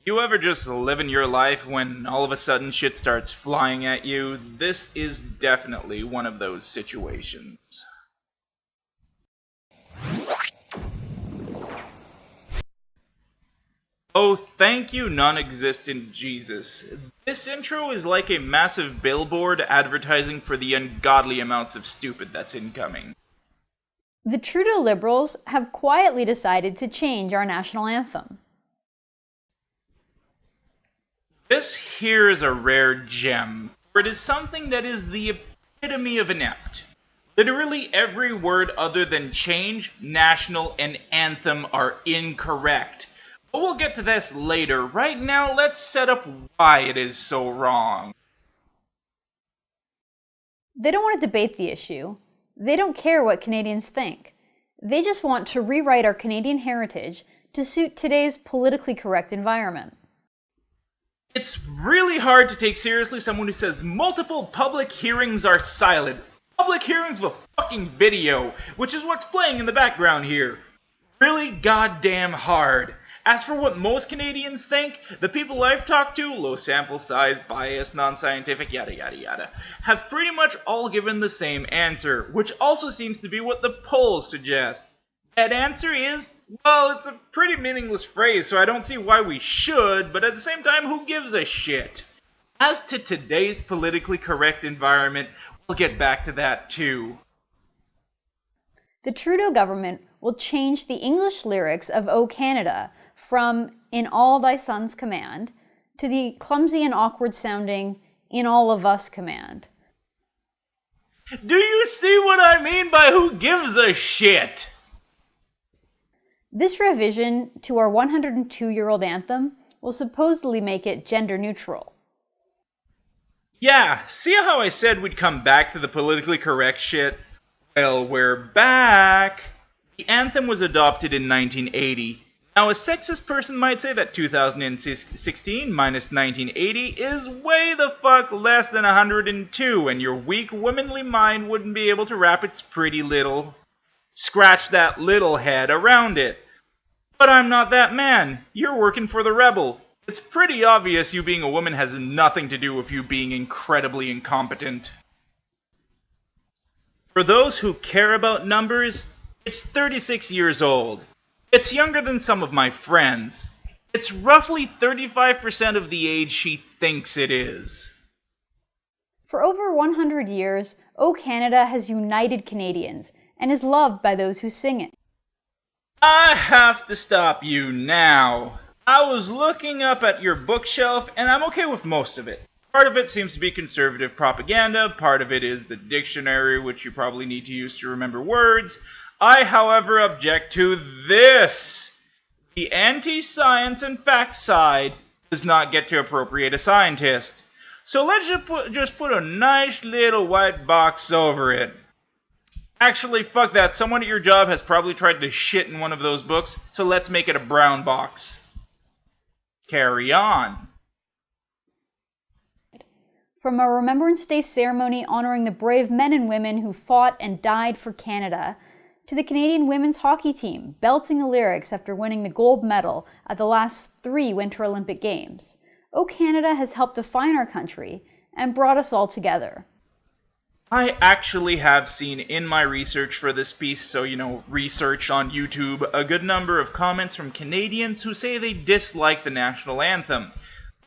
You ever just living your life when all of a sudden shit starts flying at you? This is definitely one of those situations. Oh, thank you, non-existent Jesus. This intro is like a massive billboard advertising for the ungodly amounts of stupid that's incoming. The Trudeau Liberals have quietly decided to change our national anthem. This here is a rare gem, for it is something that is the epitome of inept. Literally every word other than change, national, and anthem are incorrect. But we'll get to this later. Right now, let's set up why it is so wrong. They don't want to debate the issue. They don't care what Canadians think. They just want to rewrite our Canadian heritage to suit today's politically correct environment. It's really hard to take seriously someone who says multiple public hearings are silent. Public hearings with fucking video, which is what's playing in the background here. Really goddamn hard. As for what most Canadians think, the people I've talked to, low sample size, biased, non-scientific, yada yada yada, have pretty much all given the same answer, which also seems to be what the polls suggest. That answer is, well, it's a pretty meaningless phrase, so I don't see why we should, but at the same time, who gives a shit? As to today's politically correct environment, we'll get back to that too. The Trudeau government will change the English lyrics of O Canada from In All Thy Sons Command to the clumsy and awkward sounding In All of Us Command. Do you see what I mean by who gives a shit? This revision to our 102-year-old anthem will supposedly make it gender neutral. Yeah, see how I said we'd come back to the politically correct shit? Well, we're back! The anthem was adopted in 1980. Now, a sexist person might say that 2016 minus 1980 is way the fuck less than 102, and your weak womanly mind wouldn't be able to wrap its pretty little scratch that little head around it. But I'm not that man. You're working for the rebel. It's pretty obvious you being a woman has nothing to do with you being incredibly incompetent. For those who care about numbers, it's 36 years old. It's younger than some of my friends. It's roughly 35% of the age she thinks it is. For over 100 years, O Canada has united Canadians and is loved by those who sing it. I have to stop you now. I was looking up at your bookshelf, and I'm okay with most of it. Part of it seems to be conservative propaganda, part of it is the dictionary, which you probably need to use to remember words. I, however, object to this. The anti-science and facts side does not get to appropriate a scientist. So let's just put a nice little white box over it. Actually, fuck that. Someone at your job has probably tried to shit in one of those books, so let's make it a brown box. Carry on. From a Remembrance Day ceremony honoring the brave men and women who fought and died for Canada, to the Canadian women's hockey team belting the lyrics after winning the gold medal at the last 3 Winter Olympic Games, O Canada has helped define our country and brought us all together. I actually have seen in my research for this piece, so research on YouTube, a good number of comments from Canadians who say they dislike the national anthem.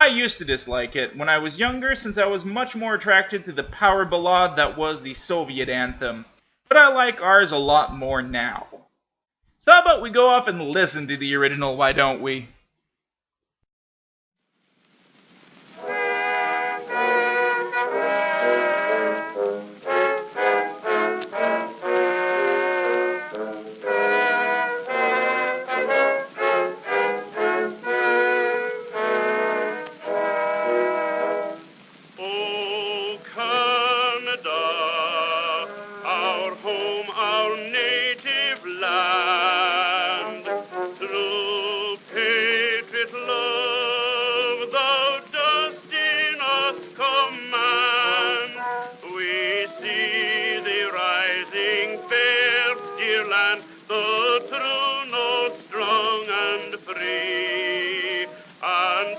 I used to dislike it when I was younger, since I was much more attracted to the power ballad that was the Soviet anthem. But I like ours a lot more now. So how about we go off and listen to the original, why don't we? the true, no strong and free, and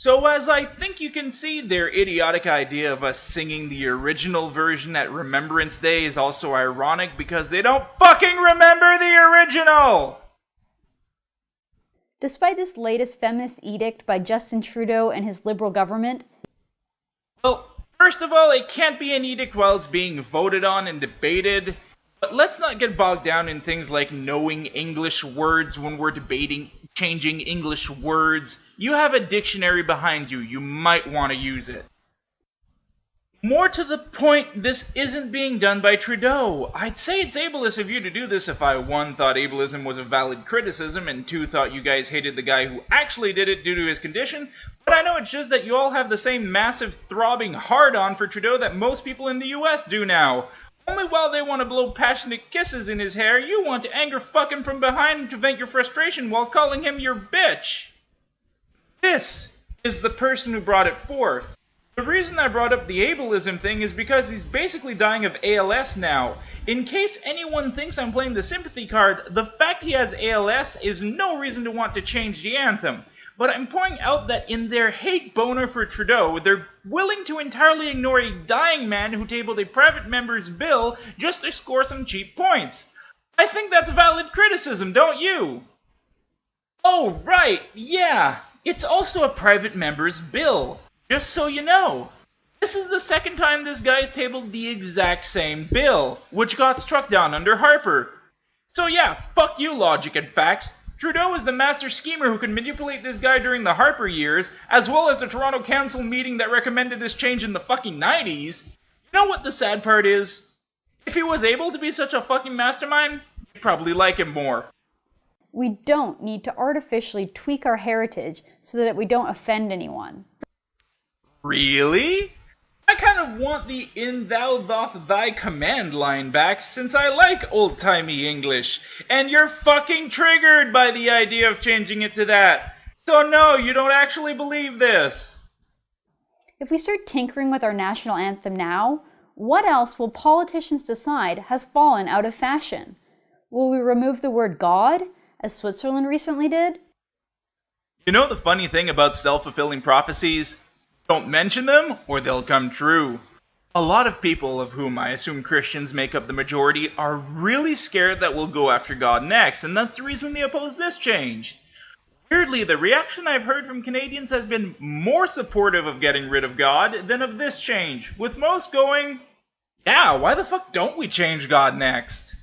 So as I think you can see, their idiotic idea of us singing the original version at Remembrance Day is also ironic because they don't fucking remember the original! Despite this latest feminist edict by Justin Trudeau and his Liberal government, well, first of all, it can't be an edict while it's being voted on and debated. But let's not get bogged down in things like knowing English words when we're debating changing English words. You have a dictionary behind you. You might want to use it. More to the point, this isn't being done by Trudeau. I'd say it's ableist of you to do this if I, 1, thought ableism was a valid criticism, and 2, thought you guys hated the guy who actually did it due to his condition, but I know it's just that you all have the same massive throbbing hard-on for Trudeau that most people in the US do now. Only while they want to blow passionate kisses in his hair, you want to anger fuck him from behind to vent your frustration while calling him your bitch. This is the person who brought it forth. The reason I brought up the ableism thing is because he's basically dying of ALS now. In case anyone thinks I'm playing the sympathy card, the fact he has ALS is no reason to want to change the anthem. But I'm pointing out that in their hate boner for Trudeau, they're willing to entirely ignore a dying man who tabled a private member's bill just to score some cheap points. I think that's valid criticism, don't you? Oh, right, yeah. It's also a private member's bill. Just so you know. This is the second time this guy's tabled the exact same bill, which got struck down under Harper. So yeah, fuck you, logic and facts. Trudeau is the master schemer who could manipulate this guy during the Harper years, as well as the Toronto Council meeting that recommended this change in the fucking 90s. You know what the sad part is? If he was able to be such a fucking mastermind, you'd probably like him more. we don't need to artificially tweak our heritage so that we don't offend anyone. Really? I kind of want the "in thou doth thy command" line back, since I like old-timey English, and you're fucking triggered by the idea of changing it to that. So no, you don't actually believe this. If we start tinkering with our national anthem now, what else will politicians decide has fallen out of fashion? Will we remove the word God, as Switzerland recently did? You know the funny thing about self-fulfilling prophecies? Don't mention them, or they'll come true. A lot of people, of whom I assume Christians make up the majority, are really scared that we'll go after God next, and that's the reason they oppose this change. Weirdly, the reaction I've heard from Canadians has been more supportive of getting rid of God than of this change, with most going, yeah, why the fuck don't we change God next?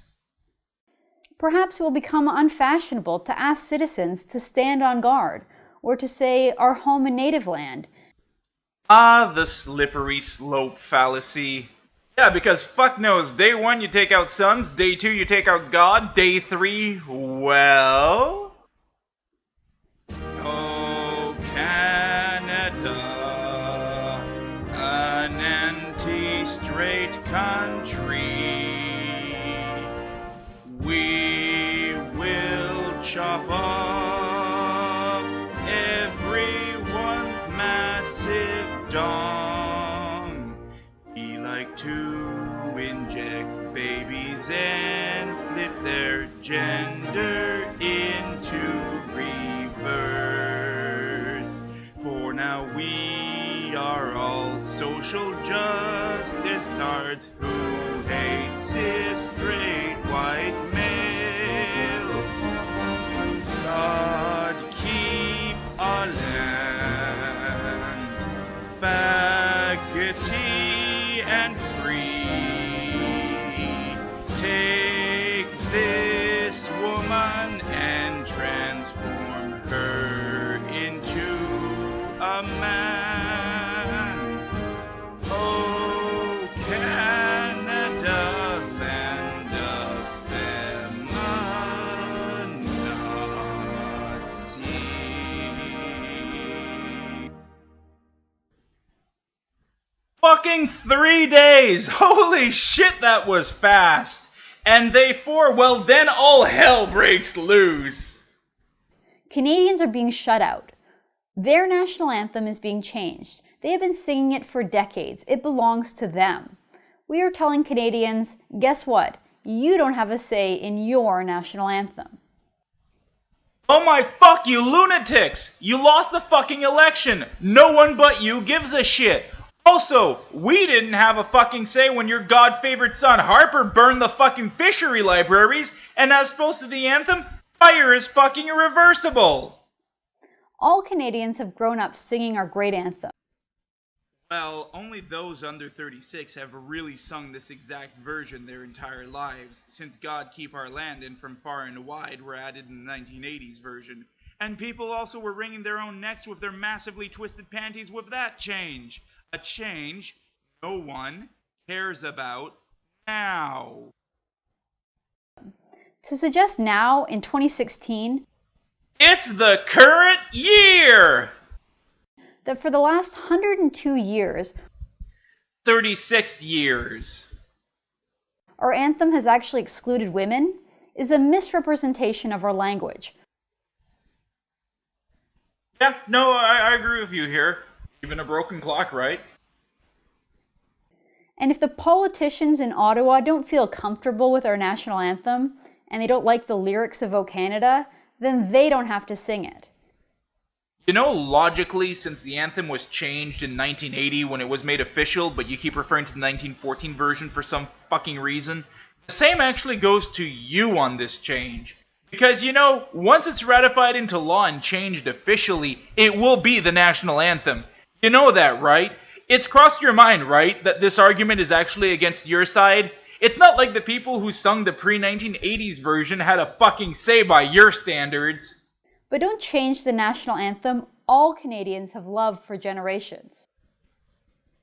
Perhaps it will become unfashionable to ask citizens to stand on guard, or to say our home and native land. Ah, the slippery slope fallacy. Yeah, because fuck knows, day 1 you take out sons, day 2 you take out God, day 3, well... Oh, Canada, an anti-straight country, we will chop off everyone's massive dong. We like to inject babies and flip their gender into reverse. For now we are all social justice tards who hate cis straight white males. God keep our land faggoty and free. Take this woman and transform her into a man. Oh, Canada, land of feminazi. Fucking 3 days! Holy shit, that was fast! And day 4, well then all hell breaks loose! Canadians are being shut out. Their national anthem is being changed. They have been singing it for decades. It belongs to them. We are telling Canadians, guess what? You don't have a say in your national anthem. Oh my fuck, you lunatics! You lost the fucking election! No one but you gives a shit! Also, we didn't have a fucking say when your god-favorite son Harper burned the fucking fishery libraries, and as opposed to the anthem, fire is fucking irreversible! All Canadians have grown up singing our great anthem. Well, only those under 36 have really sung this exact version their entire lives, since God Keep Our Land and From Far and Wide were added in the 1980s version. And people also were wringing their own necks with their massively twisted panties with that change. A change no one cares about now. To suggest now, in 2016, it's the current year! That for the last 102 years, 36 years, our anthem has actually excluded women is a misrepresentation of our language. Yeah, no, I agree with you here. Even a broken clock, right? And if the politicians in Ottawa don't feel comfortable with our national anthem, and they don't like the lyrics of O Canada, then they don't have to sing it. You know, logically, since the anthem was changed in 1980 when it was made official, but you keep referring to the 1914 version for some fucking reason, the same actually goes to you on this change. Because, you know, once it's ratified into law and changed officially, it will be the national anthem. You know that, right? It's crossed your mind, right, that this argument is actually against your side? It's not like the people who sung the pre-1980s version had a fucking say by your standards. But don't change the national anthem all Canadians have loved for generations.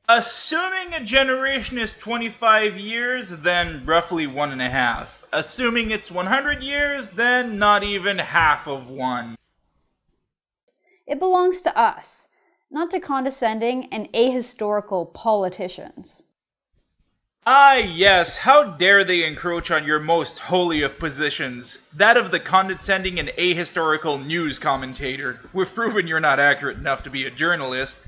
Assuming a generation is 25 years, then roughly 1.5. Assuming it's 100 years, then not even half of one. It belongs to us, not to condescending and ahistorical politicians. Ah, yes, how dare they encroach on your most holy of positions, that of the condescending and ahistorical news commentator. We've proven you're not accurate enough to be a journalist.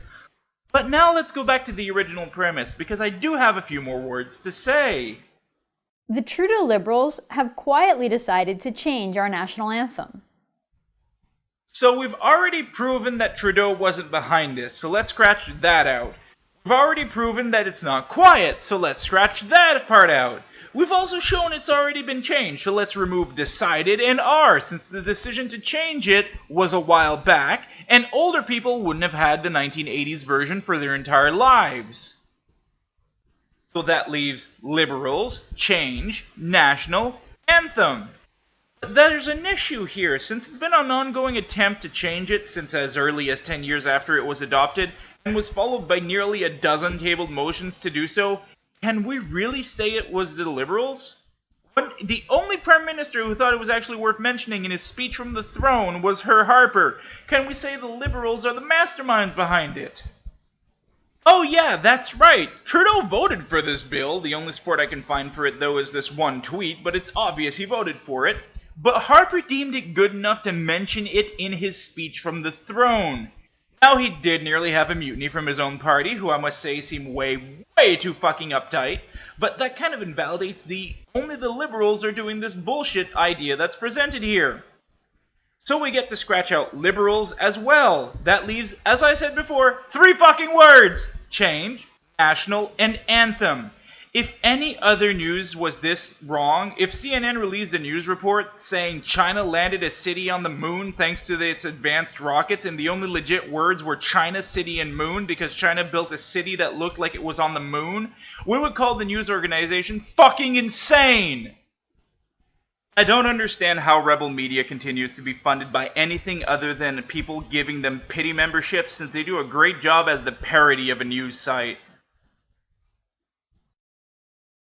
But now let's go back to the original premise, because I do have a few more words to say. The Trudeau Liberals have quietly decided to change our national anthem. So we've already proven that Trudeau wasn't behind this, so let's scratch that out. We've already proven that it's not quiet, so let's scratch that part out. We've also shown it's already been changed, so let's remove decided and are, since the decision to change it was a while back, and older people wouldn't have had the 1980s version for their entire lives. So that leaves Liberals, change, national, anthem. But there's an issue here, since it's been an ongoing attempt to change it since as early as 10 years after it was adopted, and was followed by nearly a dozen tabled motions to do so. Can we really say it was the Liberals? The only Prime Minister who thought it was actually worth mentioning in his speech from the throne was Herr Harper. Can we say the Liberals are the masterminds behind it? Oh yeah, that's right. Trudeau voted for this bill. The only support I can find for it, though, is this one tweet, but it's obvious he voted for it. But Harper deemed it good enough to mention it in his speech from the throne. Now, he did nearly have a mutiny from his own party, who I must say seem way too fucking uptight, but that kind of invalidates the only the Liberals are doing this bullshit idea that's presented here. So we get to scratch out Liberals as well. That leaves, as I said before, 3 fucking words! Change, national, and anthem. If any other news was this wrong, if CNN released a news report saying China landed a city on the moon thanks to its advanced rockets, and the only legit words were China, city, and moon because China built a city that looked like it was on the moon, we would call the news organization fucking insane! I don't understand how Rebel Media continues to be funded by anything other than people giving them pity memberships, since they do a great job as the parody of a news site.